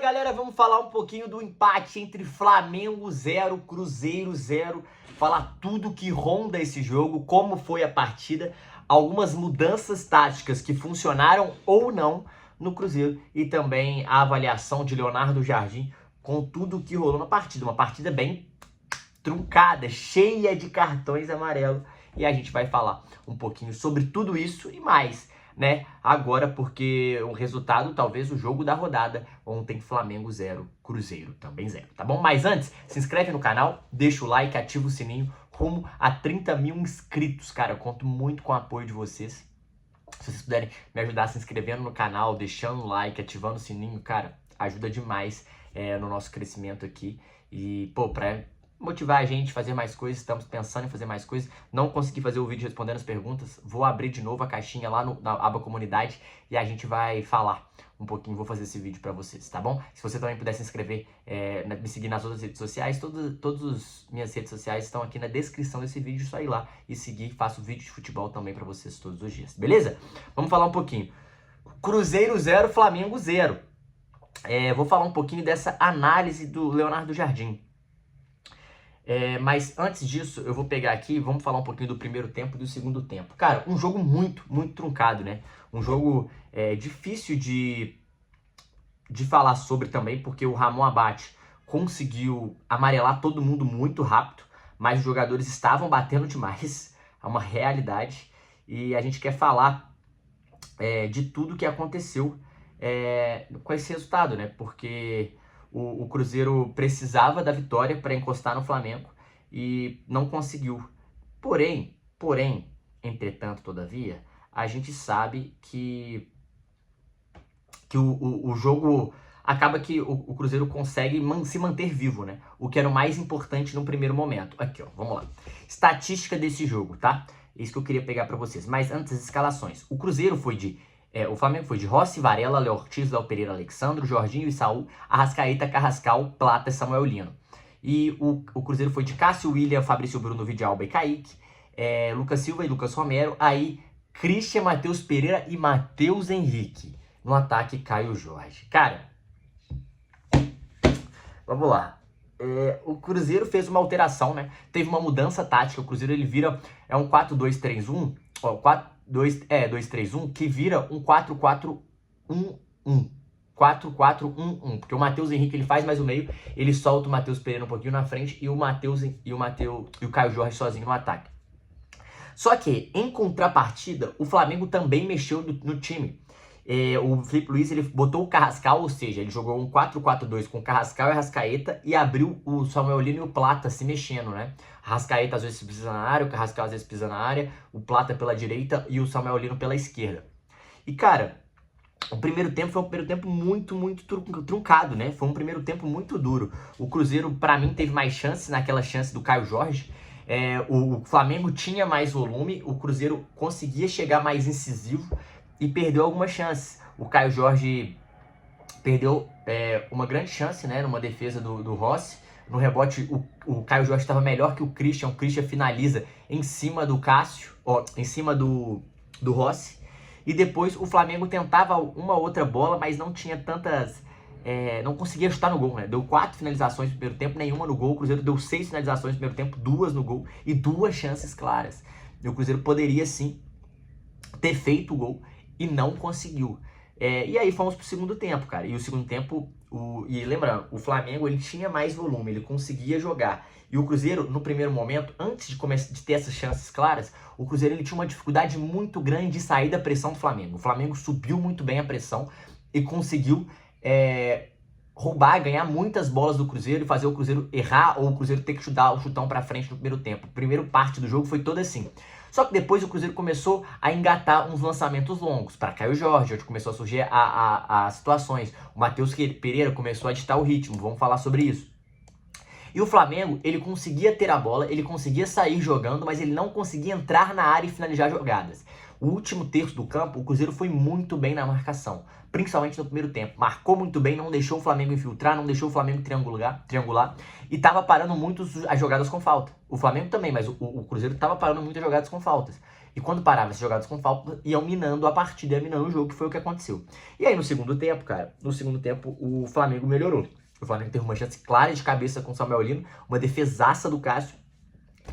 galera, vamos falar um pouquinho do empate entre Flamengo 0, Cruzeiro 0, falar tudo que ronda esse jogo, como foi a partida, algumas mudanças táticas que funcionaram ou não no Cruzeiro e também a avaliação de Leonardo Jardim com tudo que rolou na partida. Uma partida bem truncada, cheia de cartões amarelos, e a gente vai falar um pouquinho sobre tudo isso e mais, né? Agora, porque o resultado, talvez o jogo da rodada, ontem Flamengo 0, Cruzeiro também 0, tá bom? Mas antes, se inscreve no canal, deixa o like, ativa o sininho, rumo a 30 mil inscritos, cara, eu conto muito com o apoio de vocês. Se vocês puderem me ajudar se inscrevendo no canal, deixando o like, ativando o sininho, cara, ajuda demais no nosso crescimento aqui. E, pô, pra motivar a gente a fazer mais coisas, estamos pensando em fazer mais coisas. Não consegui fazer o vídeo respondendo as perguntas, vou abrir de novo a caixinha lá na aba comunidade e a gente vai falar um pouquinho, vou fazer esse vídeo pra vocês, tá bom? Se você também puder se inscrever, me seguir nas outras redes sociais, todas as minhas redes sociais estão aqui na descrição desse vídeo, só ir lá e seguir, faço vídeo de futebol também pra vocês todos os dias, beleza? Vamos falar um pouquinho. Cruzeiro 0, Flamengo 0. Vou falar um pouquinho dessa análise do Leonardo Jardim. Mas antes disso, eu vou pegar aqui e vamos falar um pouquinho do primeiro tempo e do segundo tempo. Cara, um jogo muito truncado, né? Um jogo difícil de falar sobre também, porque o Ramon Abate conseguiu amarelar todo mundo muito rápido, mas os jogadores estavam batendo demais, é uma realidade, e a gente quer falar de tudo que aconteceu com esse resultado, né? Porque o Cruzeiro precisava da vitória para encostar no Flamengo e não conseguiu. Porém, entretanto, todavia, a gente sabe que o jogo acaba que o Cruzeiro consegue se manter vivo, né? O que era o mais importante no primeiro momento. Aqui, ó, vamos lá. Estatística desse jogo, tá? Isso que eu queria pegar para vocês. Mas antes, as escalações. O Cruzeiro foi o Flamengo foi de Rossi, Varela, Léo Ortiz, Léo Pereira, Alexandro, Jorginho e Saul, Arrascaeta, Carrascal, Plata e Samuel Lino. E o Cruzeiro foi de Cássio, William, Fabrício Bruno, Vidalba e Kaique, Lucas Silva e Lucas Romero, aí Christian, Matheus Pereira e Matheus Henrique. No ataque, Caio Jorge. Cara, vamos lá. O Cruzeiro fez uma alteração, né? Teve uma mudança tática. O Cruzeiro ele vira um 4-2-3-1, 2-3-1, que vira um 4-4-1-1. 4-4-1-1, porque o Matheus Henrique ele faz mais o meio, ele solta o Matheus Pereira um pouquinho na frente e o Caio Jorge sozinho no ataque. Só que, em contrapartida, o Flamengo também mexeu no time. O Felipe Luiz ele botou o Carrascal, ou seja, ele jogou um 4-4-2 com o Carrascal e Arrascaeta e abriu o Samuel Lino e o Plata se mexendo, né? Arrascaeta às vezes pisa na área, o Carrascal às vezes pisa na área, o Plata pela direita e o Samuel Lino pela esquerda. E cara, o primeiro tempo foi um primeiro tempo muito truncado, né? Foi um primeiro tempo muito duro. O Cruzeiro, pra mim, teve mais chances naquela chance do Caio Jorge. O Flamengo tinha mais volume, o Cruzeiro conseguia chegar mais incisivo e perdeu algumas chances. O Caio Jorge perdeu uma grande chance, né? Numa defesa do Rossi. No rebote, o Caio Jorge estava melhor que o Christian. O Christian finaliza em cima do Cássio, em cima do Rossi. E depois o Flamengo tentava uma outra bola, mas não tinha tantas... não conseguia chutar no gol, né? Deu 4 finalizações no primeiro tempo, nenhuma no gol. O Cruzeiro deu 6 finalizações no primeiro tempo, 2 no gol e 2 chances claras. E o Cruzeiro poderia, sim, ter feito o gol e não conseguiu. E aí fomos pro segundo tempo, cara. E o segundo tempo, e lembrando, o Flamengo ele tinha mais volume, ele conseguia jogar. E o Cruzeiro, no primeiro momento, antes de ter essas chances claras, o Cruzeiro ele tinha uma dificuldade muito grande de sair da pressão do Flamengo. O Flamengo subiu muito bem a pressão e conseguiu roubar, ganhar muitas bolas do Cruzeiro e fazer o Cruzeiro errar ou o Cruzeiro ter que chutar o chutão pra frente no primeiro tempo. A primeira parte do jogo foi toda assim. Só que depois o Cruzeiro começou a engatar uns lançamentos longos para Caio Jorge, onde começou a surgir as situações. O Matheus Pereira começou a ditar o ritmo, vamos falar sobre isso. E o Flamengo, ele conseguia ter a bola, ele conseguia sair jogando, mas ele não conseguia entrar na área e finalizar jogadas. O último terço do campo, o Cruzeiro foi muito bem na marcação, principalmente no primeiro tempo. Marcou muito bem, não deixou o Flamengo infiltrar, não deixou o Flamengo triangular e estava parando muito as jogadas com falta. O Flamengo também, mas o Cruzeiro estava parando muitas jogadas com faltas. E quando parava essas jogadas com falta, iam minando a partida, iam minando o jogo, que foi o que aconteceu. E aí no segundo tempo, cara, o Flamengo melhorou. O Flamengo teve uma chance clara de cabeça com o Samuel Lino, uma defesaça do Cássio.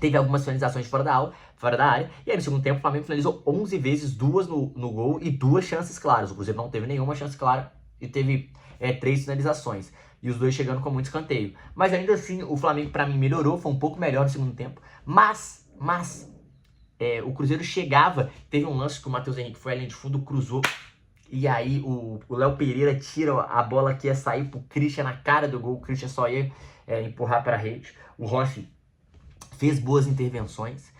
Teve algumas finalizações fora da área. E aí no segundo tempo o Flamengo finalizou 11 vezes, 2 no gol e 2 chances claras. O Cruzeiro não teve nenhuma chance clara e teve 3 finalizações. E os dois chegando com muito escanteio. Mas ainda assim, o Flamengo pra mim melhorou, foi um pouco melhor no segundo tempo. Mas o Cruzeiro chegava, teve um lance que o Matheus Henrique foi além de fundo, cruzou. E aí o Léo Pereira tira a bola que ia sair pro Christian na cara do gol. O Christian só ia empurrar pra rede. O Rossi fez boas intervenções.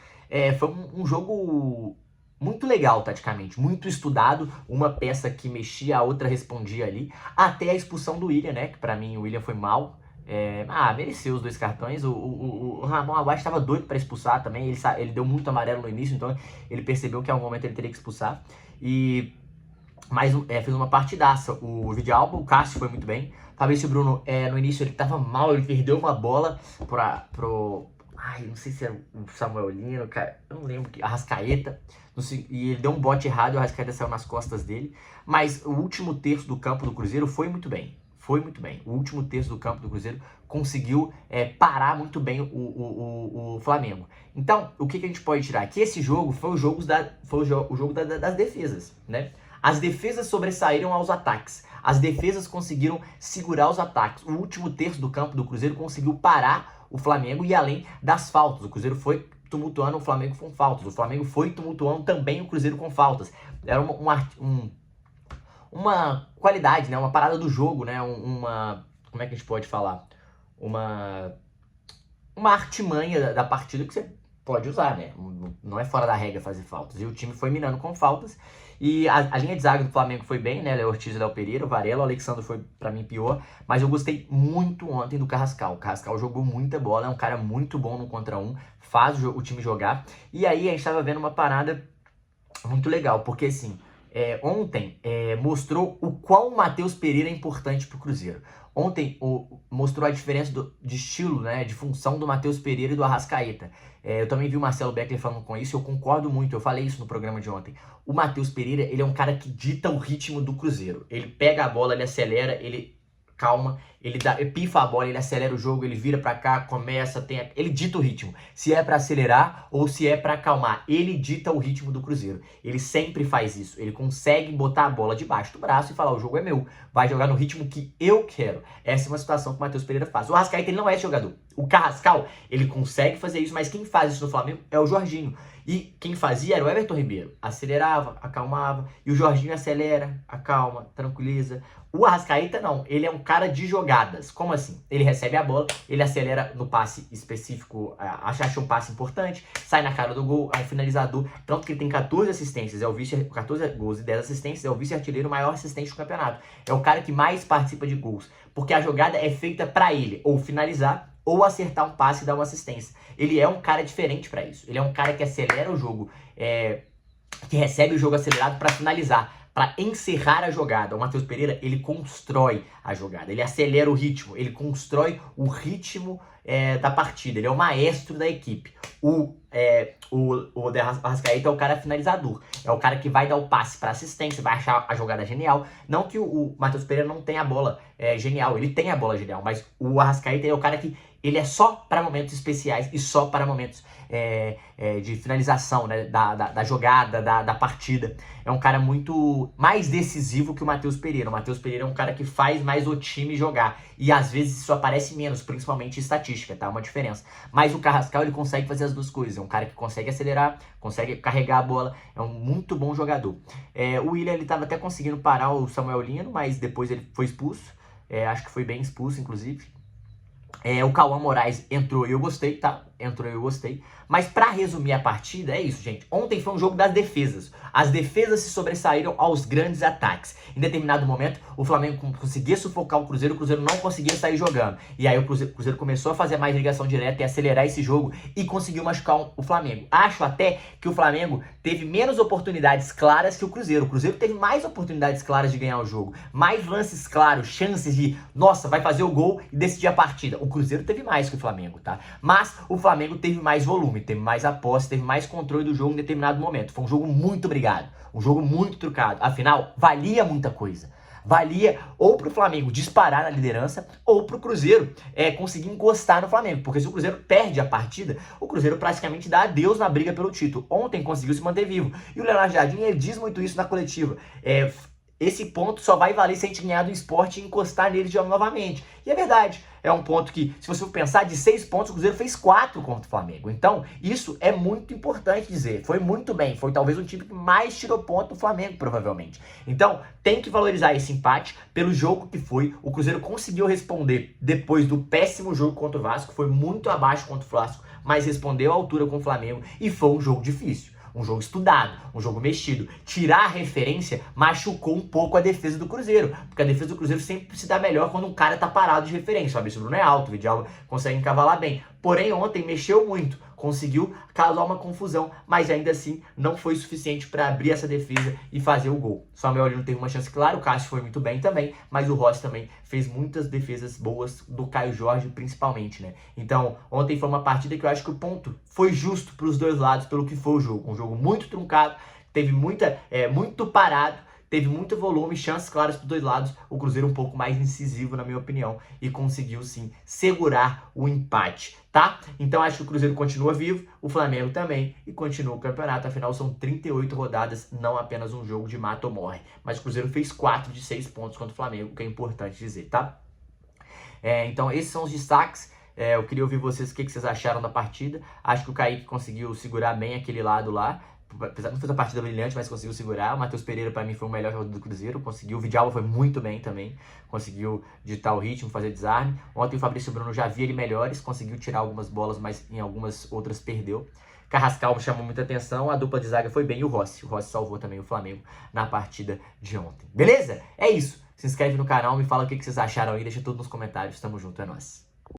Foi um jogo muito legal, taticamente. Muito estudado. Uma peça que mexia, a outra respondia ali. Até a expulsão do William, né? Que pra mim o William foi mal. Mereceu os 2 cartões. O Ramon Aguad estava doido para expulsar também. Ele deu muito amarelo no início, então ele percebeu que em algum momento ele teria que expulsar. Mas fez uma partidaça. O Vidalba, o Cássio foi muito bem. Fabrício Bruno, no início ele estava mal, ele perdeu uma bola pro... não sei se era o Samuel Lino, cara, eu não lembro, Arrascaeta, e ele deu um bote errado e o Arrascaeta saiu nas costas dele. Mas o último terço do campo do Cruzeiro foi muito bem. Foi muito bem. O último terço do campo do Cruzeiro conseguiu parar muito bem o Flamengo. Então, o que a gente pode tirar? Que esse jogo foi o jogo das defesas, né? As defesas sobressaíram aos ataques. As defesas conseguiram segurar os ataques. O último terço do campo do Cruzeiro conseguiu parar o Flamengo e além das faltas. O Cruzeiro foi tumultuando o Flamengo com faltas. O Flamengo foi tumultuando também o Cruzeiro com faltas. Era uma qualidade, né? Uma parada do jogo, né? Como é que a gente pode falar? Uma artimanha da partida que você pode usar, né? Não é fora da regra fazer faltas. E o time foi minando com faltas. E a linha de zaga do Flamengo foi bem, né? Léo Ortiz e Léo Pereira, o Varela, o Alexandre foi pra mim pior. Mas eu gostei muito ontem do Carrascal. O Carrascal jogou muita bola, é um cara muito bom no contra um, faz o time jogar. E aí a gente tava vendo uma parada muito legal, porque assim... ontem mostrou o qual o Matheus Pereira é importante pro Cruzeiro. Ontem mostrou a diferença de estilo, né, de função do Matheus Pereira e do Arrascaeta. Eu também vi o Marcelo Beckler falando com isso, eu concordo muito, eu falei isso no programa de ontem. O Matheus Pereira, ele é um cara que dita o ritmo do Cruzeiro. Ele pega a bola, ele acelera, ele calma, ele pifa a bola, ele acelera o jogo, ele vira pra cá, começa, ele dita o ritmo. Se é pra acelerar ou se é pra acalmar, ele dita o ritmo do Cruzeiro. Ele sempre faz isso, ele consegue botar a bola debaixo do braço e falar, o jogo é meu, vai jogar no ritmo que eu quero. Essa é uma situação que o Matheus Pereira faz. O Arrascaeta, ele não é esse jogador. O Carrascal, ele consegue fazer isso, mas quem faz isso no Flamengo é o Jorginho. E quem fazia era o Everton Ribeiro. Acelerava, acalmava, e o Jorginho acelera, acalma, tranquiliza. O Arrascaeta não, ele é um cara de jogadas. Como assim? Ele recebe a bola, ele acelera no passe específico, acha um passe importante, sai na cara do gol, é um finalizador. Tanto que ele tem 14 assistências, 14 gols e 10 assistências, é o vice-artilheiro maior assistente do campeonato. É o cara que mais participa de gols, porque a jogada é feita pra ele, ou finalizar, ou acertar um passe e dar uma assistência. Ele é um cara diferente pra isso. Ele é um cara que acelera o jogo, que recebe o jogo acelerado pra finalizar, para encerrar a jogada. O Matheus Pereira, ele constrói a jogada, ele acelera o ritmo, ele constrói o ritmo da partida, ele é o maestro da equipe. O Arrascaeta é o cara finalizador, é o cara que vai dar o passe para assistência, vai achar a jogada genial. Não que o Matheus Pereira não tenha a bola genial, ele tem a bola genial, mas o Arrascaeta é o cara que ele é só para momentos especiais e só para momentos de finalização, né, da jogada, da partida. É um cara muito mais decisivo que o Matheus Pereira. O Matheus Pereira é um cara que faz mais o time jogar. E às vezes isso aparece menos, principalmente em estatística, tá? Uma diferença. Mas o Carrascal, ele consegue fazer as duas coisas. É um cara que consegue acelerar, consegue carregar a bola. É um muito bom jogador. O William, ele tava até conseguindo parar o Samuel Lino, mas depois ele foi expulso. Acho que foi bem expulso, inclusive. O Cauã Moraes entrou e eu gostei, tá? Entrou e eu gostei. Mas pra resumir a partida, é isso, gente. Ontem foi um jogo das defesas. As defesas se sobressaíram aos grandes ataques. Em determinado momento, o Flamengo conseguia sufocar o Cruzeiro não conseguia sair jogando. E aí o Cruzeiro começou a fazer mais ligação direta e acelerar esse jogo e conseguiu machucar o Flamengo. Acho até que o Flamengo teve menos oportunidades claras que o Cruzeiro. O Cruzeiro teve mais oportunidades claras de ganhar o jogo. Mais lances claros, chances de, nossa, vai fazer o gol e decidir a partida. O Cruzeiro teve mais que o Flamengo, tá? Mas o Flamengo teve mais volume, teve mais aposta, teve mais controle do jogo em determinado momento. Foi um jogo muito brigado, um jogo muito trucado. Afinal, valia muita coisa. Valia ou pro Flamengo disparar na liderança ou pro Cruzeiro conseguir encostar no Flamengo. Porque se o Cruzeiro perde a partida, o Cruzeiro praticamente dá adeus na briga pelo título. Ontem conseguiu se manter vivo. E o Leonardo Jardim, ele diz muito isso na coletiva. Esse ponto só vai valer se a gente ganhar do Sport e encostar nele novamente. E é verdade. É um ponto que, se você for pensar, de 6 pontos, o Cruzeiro fez 4 contra o Flamengo. Então, isso é muito importante dizer. Foi muito bem. Foi talvez o time que mais tirou ponto do Flamengo, provavelmente. Então, tem que valorizar esse empate pelo jogo que foi. O Cruzeiro conseguiu responder depois do péssimo jogo contra o Vasco. Foi muito abaixo contra o Vasco, mas respondeu à altura com o Flamengo. E foi um jogo difícil. Um jogo estudado, um jogo mexido. Tirar a referência machucou um pouco a defesa do Cruzeiro, porque a defesa do Cruzeiro sempre se dá melhor quando um cara tá parado de referência. O Fabrício Bruno é alto, o Vidal consegue encavalar bem. Porém, ontem mexeu muito, conseguiu causar uma confusão, mas ainda assim não foi suficiente para abrir essa defesa e fazer o gol. O Samuel não teve uma chance clara, o Cássio foi muito bem também, mas o Rossi também fez muitas defesas boas, do Caio Jorge principalmente, né? Então, ontem foi uma partida que eu acho que o ponto foi justo para os dois lados pelo que foi o jogo. Um jogo muito truncado, teve muito parado, teve muito volume, chances claras para os dois lados. O Cruzeiro um pouco mais incisivo, na minha opinião, e conseguiu sim segurar o empate, tá? Então acho que o Cruzeiro continua vivo, o Flamengo também, e continua o campeonato. Afinal, são 38 rodadas, não apenas um jogo de mata ou morre. Mas o Cruzeiro fez 4 de 6 pontos contra o Flamengo, o que é importante dizer, tá? Então esses são os destaques. Eu queria ouvir vocês o que vocês acharam da partida. Acho que o Kaique conseguiu segurar bem aquele lado lá. Apesar de não fazer uma partida brilhante, mas conseguiu segurar. O Matheus Pereira, para mim, foi o melhor jogador do Cruzeiro. Conseguiu. O Vidal foi muito bem também. Conseguiu ditar o ritmo, fazer desarme. Ontem o Fabrício Bruno já via ele melhores. Conseguiu tirar algumas bolas, mas em algumas outras perdeu. Carrascal chamou muita atenção. A dupla de zaga foi bem. E o Rossi. O Rossi salvou também o Flamengo na partida de ontem. Beleza? É isso. Se inscreve no canal, me fala o que vocês acharam aí. Deixa tudo nos comentários. Tamo junto, é nóis.